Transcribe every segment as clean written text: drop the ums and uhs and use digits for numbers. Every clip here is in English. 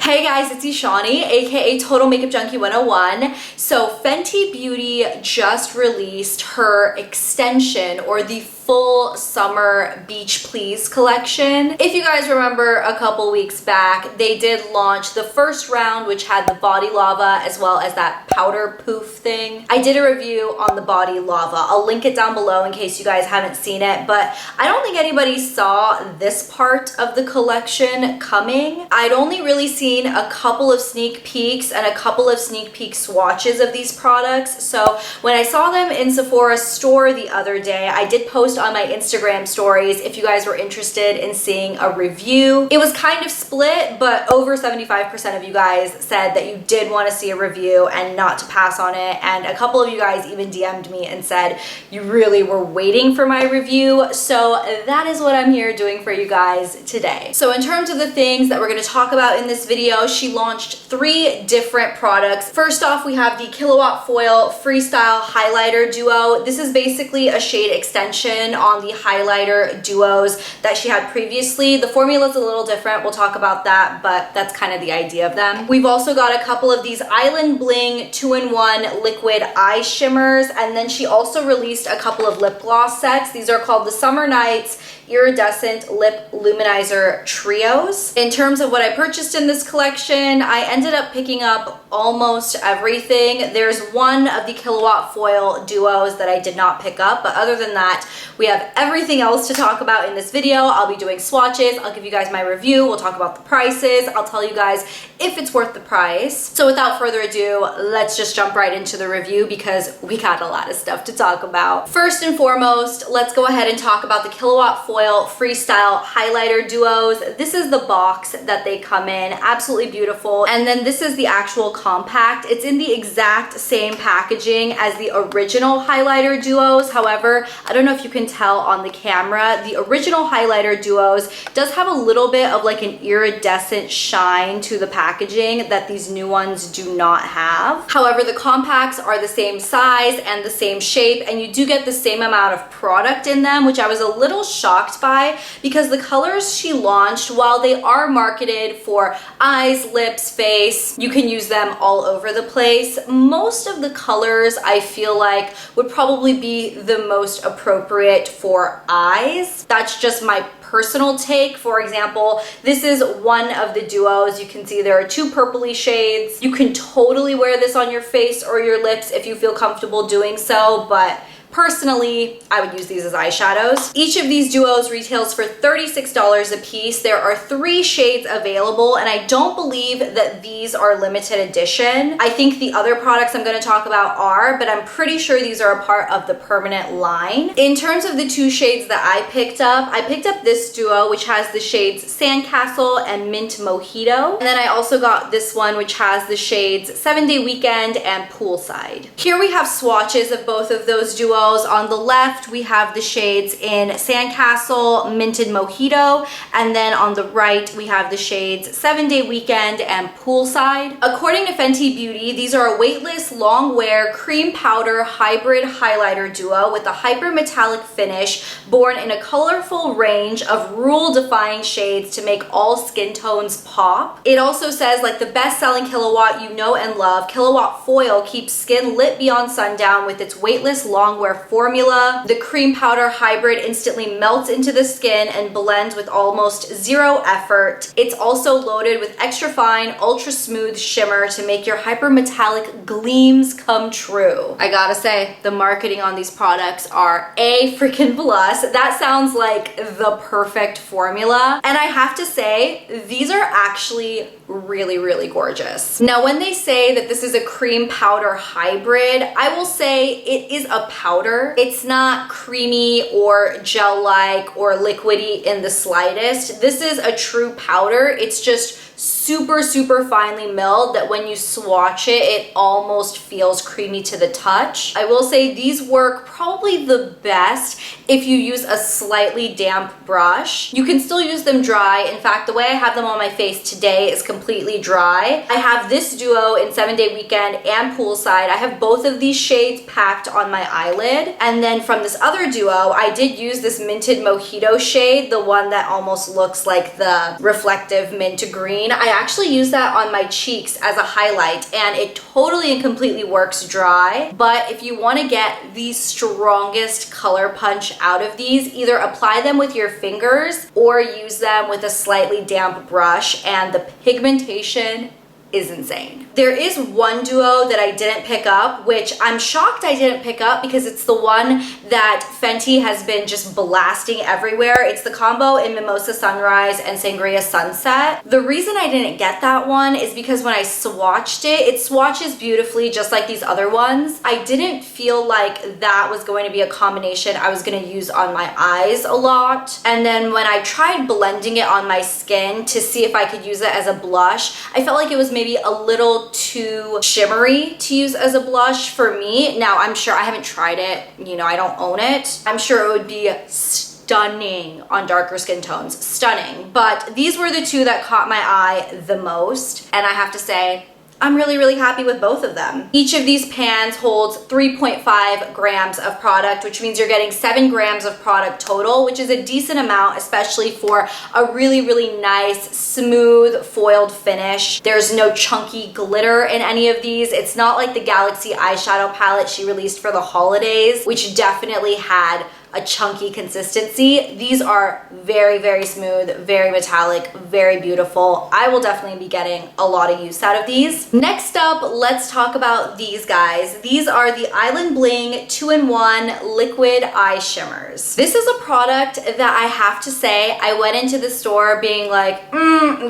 Hey guys, it's Ishani, aka Total Makeup Junkie 101. So Fenty Beauty just released her extension, or the full summer Beach Please collection. If you guys remember, a couple weeks back they did launch the first round, which had the body lava as well as that powder poof thing. I did a review on the body lava. I'll link it down below in case you guys haven't seen it, but I don't think anybody saw this part of the collection coming. I'd only really seen a couple of sneak peeks and a couple of sneak peek swatches of these products. So when I saw them in Sephora's store the other day, I did post on my Instagram stories if you guys were interested in seeing a review. It was kind of split, but over 75% of you guys said that you did want to see a review and not to pass on it, and a couple of you guys even DM'd me and said you really were waiting for my review. So that is what I'm here doing for you guys today. So in terms of the things that we're going to talk about in this video, she launched 3 different products. First off, we have the Killawatt Foil Freestyle Highlighter Duo. This is basically a shade extension on the highlighter duos that she had previously. The formula is a little different. We'll talk about that, but that's kind of the idea of them. We've also got a couple of these Island Bling 2-in-1 liquid eye shimmers, and then she also released a couple of lip gloss sets. These are called the Summer Nights Iridescent Lip Luminizer Trios. In terms of what I purchased in this collection, I ended up picking up almost everything. There's one of the Killawatt Foil duos that I did not pick up, but other than that, we have everything else to talk about in this video. I'll be doing swatches, I'll give you guys my review, we'll talk about the prices, I'll tell you guys if it's worth the price. So without further ado, let's just jump right into the review because we got a lot of stuff to talk about. First and foremost, let's go ahead and talk about the Killawatt Foil Freestyle Highlighter Duos. This is the box that they come in, absolutely beautiful. And then this is the actual compact. It's in the exact same packaging as the original highlighter duos. However, I don't know if you can tell on the camera, the original highlighter duos does have a little bit of like an iridescent shine to the packaging that these new ones do not have. However, the compacts are the same size and the same shape, and you do get the same amount of product in them, which I was a little shocked by because the colors she launched, while they are marketed for eyes, lips, face, you can use them all over the place. Most of the colors I feel like would probably be the most appropriate for eyes. That's just my personal take. For example, this is one of the duos. You can see there are 2 purpley shades. You can totally wear this on your face or your lips if you feel comfortable doing so, but personally, I would use these as eyeshadows. Each of these duos retails for $36 a piece. There are 3 shades available, and I don't believe that these are limited edition. I think the other products I'm going to talk about are, but I'm pretty sure these are a part of the permanent line. In terms of the 2 shades that I picked up this duo, which has the shades Sandcastle and Mint Mojito. And then I also got this one, which has the shades 7-Day Weekend and Poolside. Here we have swatches of both of those duos. On the left, we have the shades in Sandcastle, Minted Mojito, and then on the right, we have the shades 7-Day Weekend and Poolside. According to Fenty Beauty, these are a weightless, long wear, cream powder hybrid highlighter duo with a hyper metallic finish, born in a colorful range of rule-defying shades to make all skin tones pop. It also says, like the best-selling Killawatt you know and love, Killawatt Foil keeps skin lit beyond sundown with its weightless, long wear formula. The cream powder hybrid instantly melts into the skin and blends with almost 0 effort. It's also loaded with extra fine, ultra smooth shimmer to make your hyper metallic gleams come true. I gotta say, the marketing on these products are A freaking plus. That sounds like the perfect formula. And I have to say, these are actually really, really gorgeous. Now, when they say that this is a cream powder hybrid, I will say it is a powder. It's not creamy or gel-like or liquidy in the slightest. This is a true powder. It's just super, super finely milled that when you swatch it, it almost feels creamy to the touch. I will say these work probably the best if you use a slightly damp brush. You can still use them dry. In fact, the way I have them on my face today is completely dry. I have this duo in 7-Day Weekend and Poolside. I have both of these shades packed on my eyelid. And then from this other duo, I did use this Minted Mojito shade, the one that almost looks like the reflective mint green. green. I actually use that on my cheeks as a highlight, and it totally and completely works dry. But if you want to get the strongest color punch out of these, either apply them with your fingers or use them with a slightly damp brush, and the pigmentation is insane. There is one duo that I didn't pick up, which I'm shocked I didn't pick up because it's the one that Fenty has been just blasting everywhere. It's the combo in Mimosa Sunrise and Sangria Sunset. The reason I didn't get that one is because when I swatched it, it swatches beautifully just like these other ones. I didn't feel like that was going to be a combination I was going to use on my eyes a lot. And then when I tried blending it on my skin to see if I could use it as a blush, I felt like it was maybe a little too shimmery to use as a blush for me. Now, I'm sure I haven't tried it, you know, I don't own it. I'm sure it would be stunning on darker skin tones, stunning. But these were the two that caught my eye the most, and I have to say, I'm really happy with both of them. Each of these pans holds 3.5 grams of product, which means you're getting 7 grams of product total, which is a decent amount, especially for a really nice, smooth, foiled finish. There's no chunky glitter in any of these. It's not like the Galaxy eyeshadow palette she released for the holidays, which definitely had a chunky consistency. These are very smooth, very metallic, very beautiful. I will definitely be getting a lot of use out of these. Next up, let's talk about these guys. These are the Island Bling 2-in-1 liquid eye shimmers. This is a product that I have to say, I went into the store being like,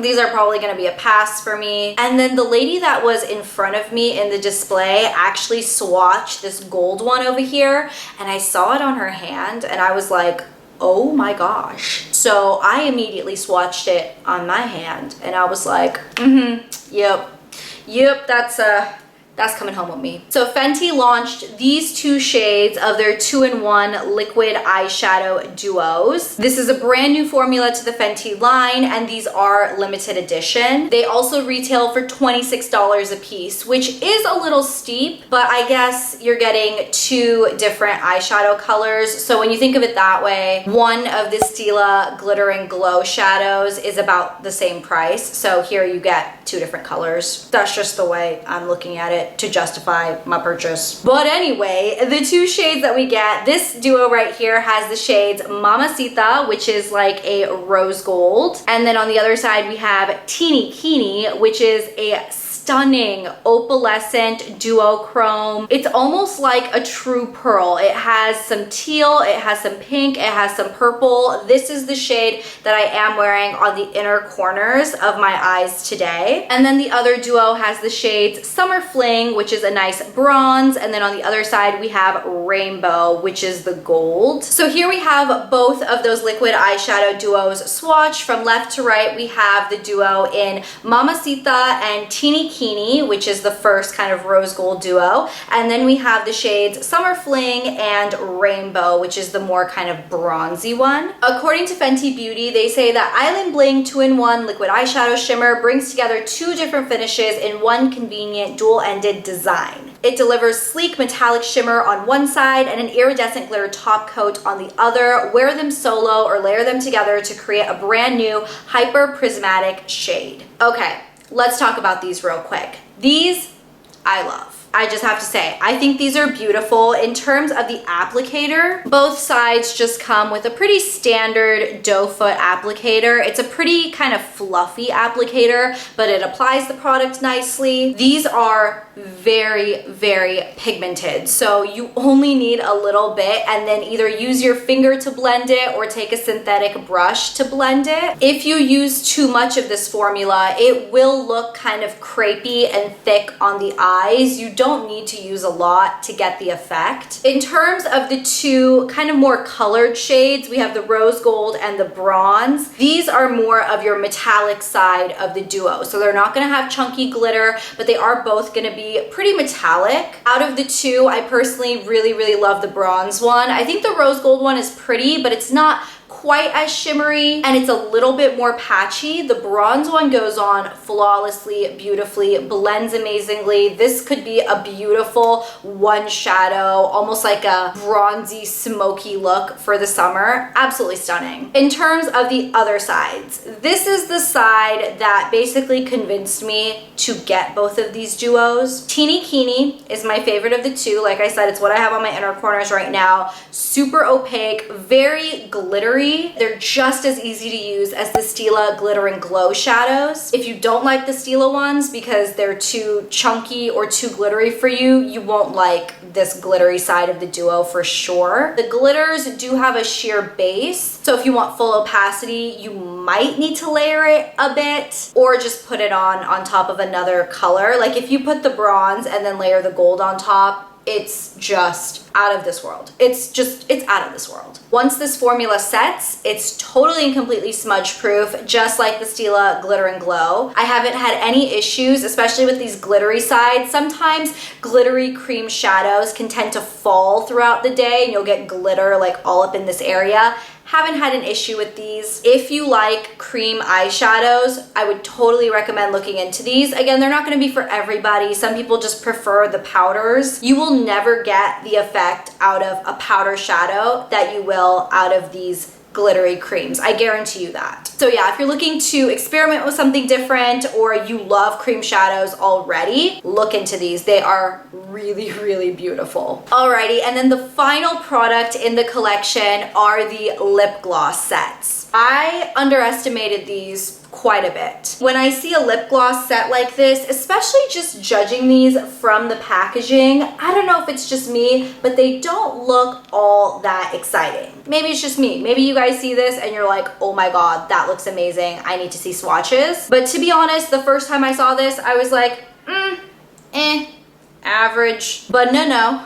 these are probably gonna be a pass for me. And then the lady that was in front of me in the display actually swatched this gold one over here, and I saw it on her hand, and I was like, oh my gosh. So I immediately swatched it on my hand, and I was like, yep, that's coming home with me. So Fenty launched these two shades of their 2-in-1 liquid eyeshadow duos. This is a brand new formula to the Fenty line, and these are limited edition. They also retail for $26 a piece, which is a little steep, but I guess you're getting 2 different eyeshadow colors. So when you think of it that way, one of the Stila Glitter and Glow shadows is about the same price. So here you get 2 different colors. That's just the way I'm looking at it to justify my purchase. But anyway, the 2 shades that we get, this duo right here has the shades Mamacita, which is like a rose gold. And then on the other side, we have Kini, which is a stunning opalescent duochrome. It's almost like a true pearl. It has some teal, it has some pink, it has some purple. This is the shade that I am wearing on the inner corners of my eyes today. And then the other duo has the shades Summer Fling, which is a nice bronze, and then on the other side we have Rainbow, which is the gold. So here we have both of those liquid eyeshadow duos swatched. From left to right, we have the duo in Mamacita and Tini, which is the first kind of rose gold duo. And then we have the shades Summer Fling and Rainbow, which is the more kind of bronzy one. According to Fenty Beauty, they say that Island Bling 2-in-1 liquid eyeshadow shimmer brings together 2 different finishes in one convenient dual-ended design. It delivers sleek metallic shimmer on one side and an iridescent glitter top coat on the other. Wear them solo or layer them together to create a brand new hyper prismatic shade. Okay, let's talk about these real quick. These, I love. I just have to say, I think these are beautiful. In terms of the applicator, both sides just come with a pretty standard doe foot applicator. It's a pretty kind of fluffy applicator, but it applies the product nicely. These are very pigmented, so you only need a little bit, and then either use your finger to blend it or take a synthetic brush to blend it. If you use too much of this formula, it will look kind of crepey and thick on the eyes. You don't need to use a lot to get the effect. In terms of the 2 kind of more colored shades, we have the rose gold and the bronze. These are more of your metallic side of the duo, so they're not going to have chunky glitter, but they are both going to be pretty metallic. Out of the 2, I personally really love the bronze one. I think the rose gold one is pretty, but it's not quite as shimmery and it's a little bit more patchy. The bronze one goes on flawlessly, beautifully, blends amazingly. This could be a beautiful one shadow, almost like a bronzy, smoky look for the summer. Absolutely stunning. In terms of the other sides, this is the side that basically convinced me to get both of these duos. Kini is my favorite of the two. Like I said, it's what I have on my inner corners right now. Super opaque, very glittery. They're just as easy to use as the Stila Glitter and Glow shadows. If you don't like the Stila ones because they're too chunky or too glittery for you, you won't like this glittery side of the duo for sure. The glitters do have a sheer base, so if you want full opacity, you might need to layer it a bit or just put it on top of another color. Like if you put the bronze and then layer the gold on top, it's just out of this world. It's out of this world. Once this formula sets, it's totally and completely smudge proof, just like the Stila Glitter and Glow. I haven't had any issues, especially with these glittery sides. Sometimes glittery cream shadows can tend to fall throughout the day and you'll get glitter like all up in this area. Haven't had an issue with these. If you like cream eyeshadows, I would totally recommend looking into these. Again, they're not gonna be for everybody. Some people just prefer the powders. You will never get the effect out of a powder shadow that you will out of these glittery creams. I guarantee you that. So yeah, if you're looking to experiment with something different or you love cream shadows already, look into these. They are really, really beautiful. Alrighty, and then the final product in the collection are the lip gloss sets. I underestimated these quite a bit. When I see a lip gloss set like this, especially just judging these from the packaging, I don't know if it's just me, but they don't look all that exciting. Maybe it's just me. Maybe you guys see this and you're like, oh my God, that looks amazing. I need to see swatches. But to be honest, the first time I saw this, I was like, average. But no.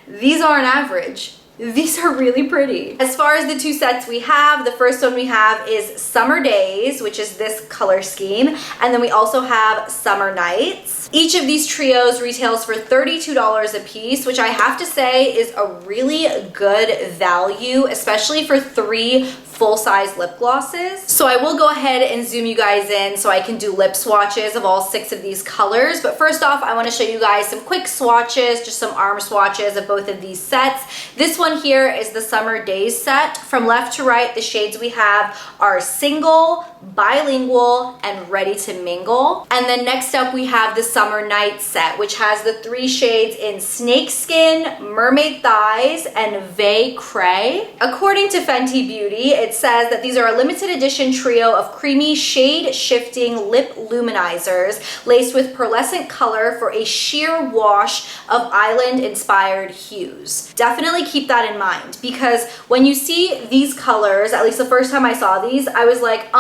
These aren't average. These are really pretty. As far as the two sets we have, the first one we have is Summer Daze, which is this color scheme. And then we also have Summer Nights. Each of these trios retails for $32 a piece, which I have to say is a really good value, especially for 3 full-size lip glosses. So I will go ahead and zoom you guys in so I can do lip swatches of all 6 of these colors. But first off, I want to show you guys some quick swatches, just some arm swatches of both of these sets. This one here is the Summer Daze set. From left to right, the shades we have are Single, Bilingual, and Ready to Mingle. And then next up, we have the Summer Night set, which has the 3 shades in Snakeskin, Mermaid Thighs, and Vaycray. According to Fenty Beauty, it says that these are a limited edition trio of creamy shade-shifting lip luminizers laced with pearlescent color for a sheer wash of island-inspired hues. Definitely keep that in mind, because when you see these colors, at least the first time I saw these, I was like,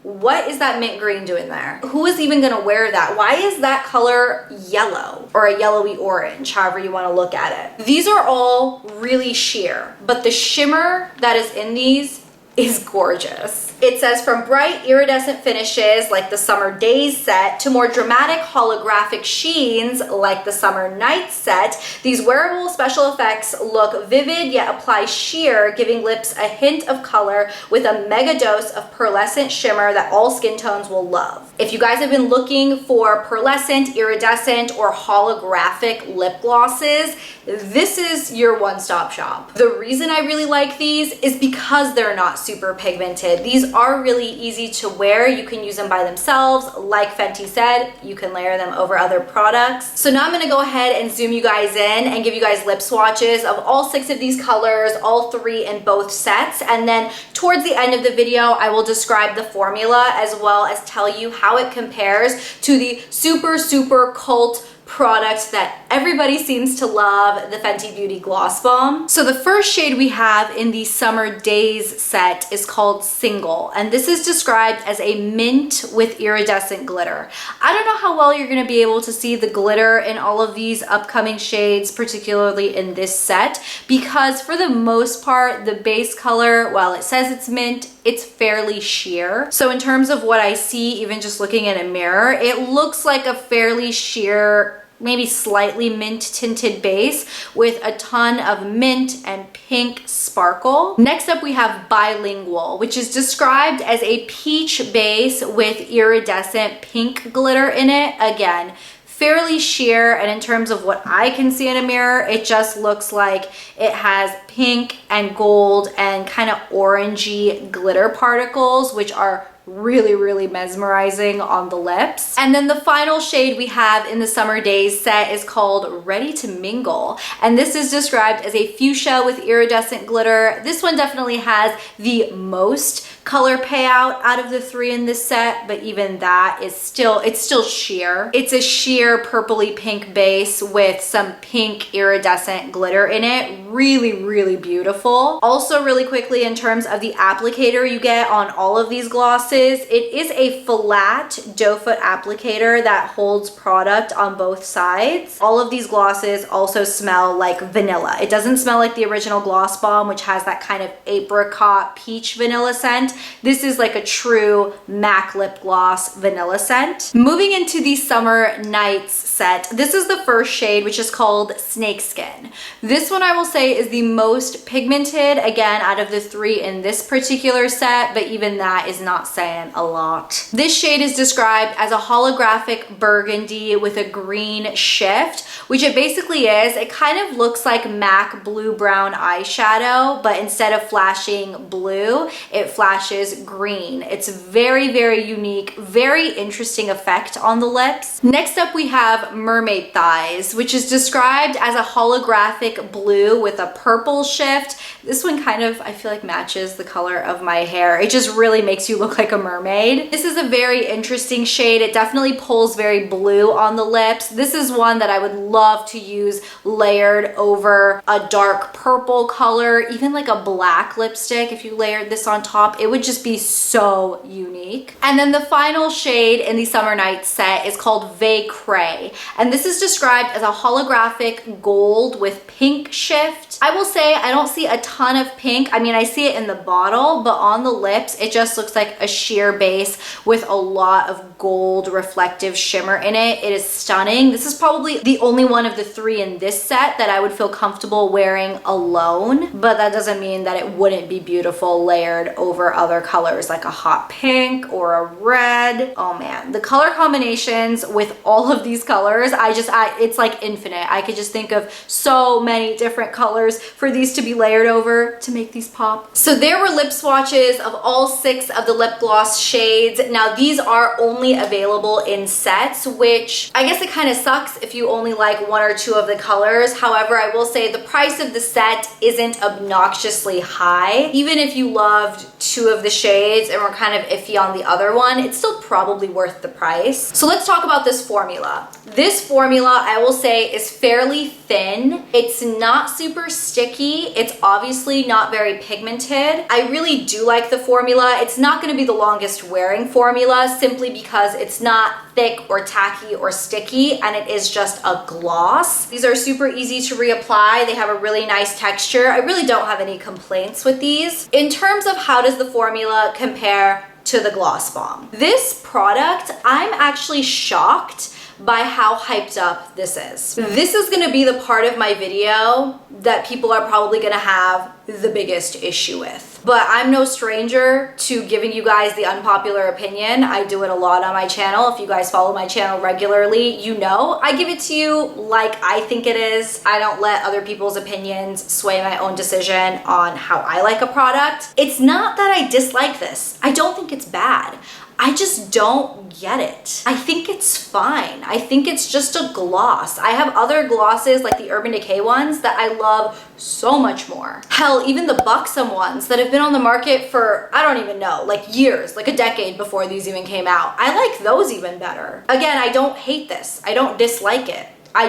what is that mint green doing there? Who is even gonna wear that? Why is that color yellow or a yellowy orange, however you wanna look at it? These are all really sheer, but the shimmer that is in these is gorgeous. It says from bright iridescent finishes like the Summer Daze set to more dramatic holographic sheens like the Summer Night set, these wearable special effects look vivid yet apply sheer, giving lips a hint of color with a mega dose of pearlescent shimmer that all skin tones will love. If you guys have been looking for pearlescent, iridescent, or holographic lip glosses, this is your one-stop shop. The reason I really like these is because they're not super pigmented. These are really easy to wear. You can use them by themselves. Like Fenty said, you can layer them over other products. So now I'm gonna go ahead and zoom you guys in and give you guys lip swatches of all 6 of these colors, all 3 in both sets. And then towards the end of the video, I will describe the formula as well as tell you how it compares to the super cult product that everybody seems to love, the Fenty Beauty Gloss Bomb. So the first shade we have in the Summer Daze set is called Single, and this is described as a mint with iridescent glitter. I don't know how well you're gonna be able to see the glitter in all of these upcoming shades, particularly in this set, because for the most part, the base color, while it says it's mint, it's fairly sheer. So in terms of what I see, even just looking in a mirror, it looks like a fairly sheer maybe slightly mint tinted base with a ton of mint and pink sparkle. Next up we have Bilingual, which is described as a peach base with iridescent pink glitter in it. Again, fairly sheer, and in terms of what I can see in a mirror, it just looks like it has pink and gold and kind of orangey glitter particles, which are really mesmerizing on the lips. And then the final shade we have in the Summer Daze set is called Ready to Mingle, and this is described as a fuchsia with iridescent glitter. This one definitely has the most color payout out of the three in this set, but even that is still, it's still sheer. It's a sheer purpley pink base with some pink iridescent glitter in it. Really beautiful. Also, really quickly, in terms of the applicator you get on all of these glosses, it is a flat doe foot applicator that holds product on both sides. All of these glosses also smell like vanilla. It doesn't smell like the original Gloss Bomb, which has that kind of apricot peach vanilla scent. This is like a true MAC lip gloss vanilla scent. Moving into the Summer Nights set, this is the first shade, which is called Snakeskin. This one I will say is the most pigmented, again, out of the three in this particular set, but even that is not saying a lot. This shade is described as a holographic burgundy with a green shift, which it basically is. It kind of looks like MAC blue-brown eyeshadow, but instead of flashing blue, it flashes green. It's very unique, very interesting effect on the lips. Next up we have Mermaid Thighs, which is described as a holographic blue with a purple shift. This one kind of, I feel like, matches the color of my hair. It just really makes you look like a mermaid. This is a very interesting shade. It definitely pulls very blue on the lips. This is one that I would love to use layered over a dark purple color, even like a black lipstick. If you layered this on top, it would just be so unique. And then the final shade in the Summer Nights set is called Vaycray, and this is described as a holographic gold with pink shift. I will say I don't see a ton of pink. I mean, I see it in the bottle, but on the lips, it just looks like a sheer base with a lot of gold reflective shimmer in it. It is stunning. This is probably the only one of the three in this set that I would feel comfortable wearing alone, but that doesn't mean that it wouldn't be beautiful layered over other colors like a hot pink or a red. Oh man, the color combinations with all of these colors, it's like infinite. I could just think of so many different colors for these to be layered over to make these pop. So there were lip swatches of all 6 of the lip gloss shades. Now these are only available in sets, which I guess it kind of sucks if you only like 1 or 2 of the colors. However, I will say the price of the set isn't obnoxiously high. Even if you loved 2 of the shades and were kind of iffy on the other one, it's still probably worth the price. So let's talk about this formula. This formula, I will say, is fairly thin. It's not super sticky. It's obviously not very pigmented. I really do like the formula. It's not going to be the longest wearing formula simply because it's not thick or tacky or sticky, and it is just a gloss. These are super easy to reapply. They have a really nice texture. I really don't have any complaints with these. In terms of how does the formula compare to the Gloss Bomb, this product, I'm actually shocked by how hyped up this is. This is gonna be the part of my video that people are probably gonna have the biggest issue with. But I'm no stranger to giving you guys the unpopular opinion. I do it a lot on my channel. If you guys follow my channel regularly, you know I give it to you like I think it is. I don't let other people's opinions sway my own decision on how I like a product. It's not that I dislike this. I don't think it's bad. I just don't get it. I think it's fine. I think it's just a gloss. I have other glosses like the Urban Decay ones that I love so much more. Hell, even the Buxom ones that have been on the market for, I don't even know, like years, like a decade before these even came out. I like those even better. Again, I don't hate this. I don't dislike it. I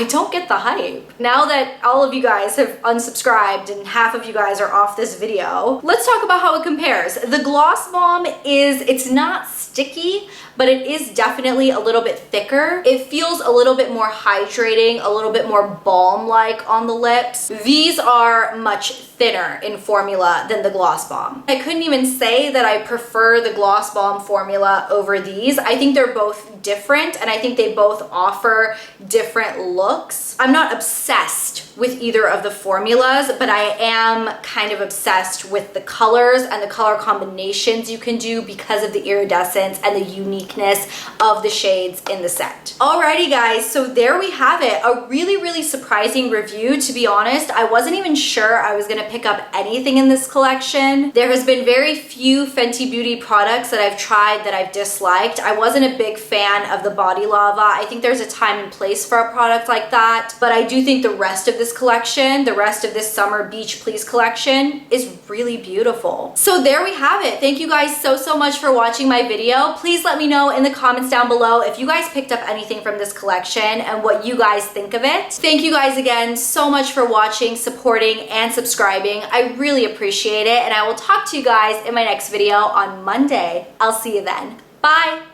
don't get the hype. Now that all of you guys have unsubscribed and half of you guys are off this video, let's talk about how it compares. The Gloss Bomb it's not sticky, but it is definitely a little bit thicker. It feels a little bit more hydrating, a little bit more balm-like on the lips. These are much thinner in formula than the Gloss Bomb. I couldn't even say that I prefer the Gloss Bomb formula over these. I think they're both different, and I think they both offer 4 different looks. I'm not obsessed with either of the formulas, but I am kind of obsessed with the colors and the color combinations you can do because of the iridescence and the uniqueness of the shades in the set. Alrighty guys, so there we have it. A really, really surprising review. To be honest, I wasn't even sure I was gonna pick up anything in this collection. There has been very few Fenty Beauty products that I've tried that I've disliked. I wasn't a big fan of the Body Lava. I think there's a time and place for a product like that, but I do think the rest of this collection, the rest of this summer Beach Please collection is really beautiful. So there we have it. Thank you guys so much for watching my video. Please let me know in the comments down below if you guys picked up anything from this collection and what you guys think of it. Thank you guys again so much for watching, supporting, and subscribing. I really appreciate it, and I will talk to you guys in my next video on Monday. I'll see you then. Bye!